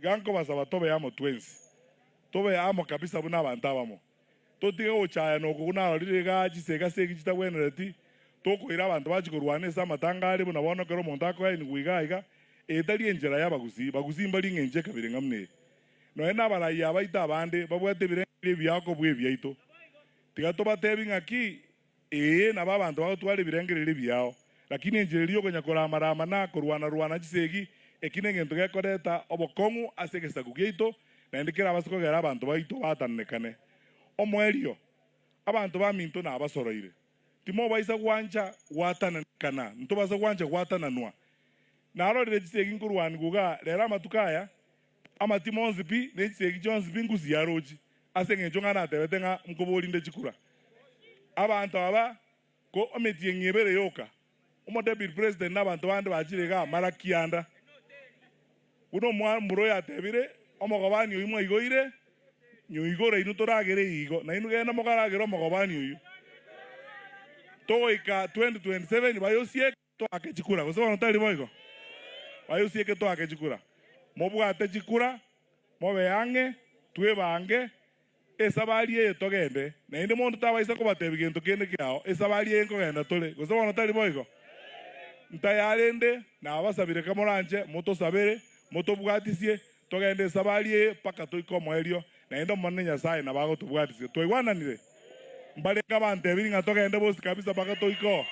ganko basaba tobe amo twins tobe amo kabisa buna abantu abamo totige ochaya no kuna ririga gisega segi kitagwenereti tokoira abantu bachikorwane sa matangari buna bono kero monta ko ni guigaiga etari enjera yabaguzi baguzi mbali ngenje kabire ngamne no ena barayi abaita abande babwate birengire byako bwe byaito tiga to batebi ngaki na babantu bagotwara birengire byao lakini enjera liyo konyakora marama na korwana gisegi ekine ngento gekoreta obokongu asegesa kugeito na ndikira abasokogera abantu baito batanekane omwerio abantu baminto na abasoroire timo baisa kwanja watanekana ntobasa kwanja watananwa naro regisegi nkurwani guga rera matukaya amatimo nzipi regisegi jonzipi nguzi yaroji asengenjo ngana tebetenga mkoboli ndechikura abantu aba ko Matiang'i ebere yoka umudebi president n'abantu bandi bachirega marakianda uno muro yatebire omogobani uyu mwigoire nyuigore inu toragere igo na inu gena mogaragero omogobani uyu toika 2027 bayosie to akechikura gosoba notari boigo bayosie ke to akechikura mobwate chikura mobeange twebange esabali ye togende na inde muntu tabaisa kubatebi gento kende kyao esabali ye nkogenda tole gosoba notari boigo ntayarende na abasabire kamoranje moto sabere moto bwatisie togende sabalie paka toiko mwerio na endo monne nyasaye na bago tubwatisie toigwananire mbale kabante biringa togende bosi kabisa paka toiko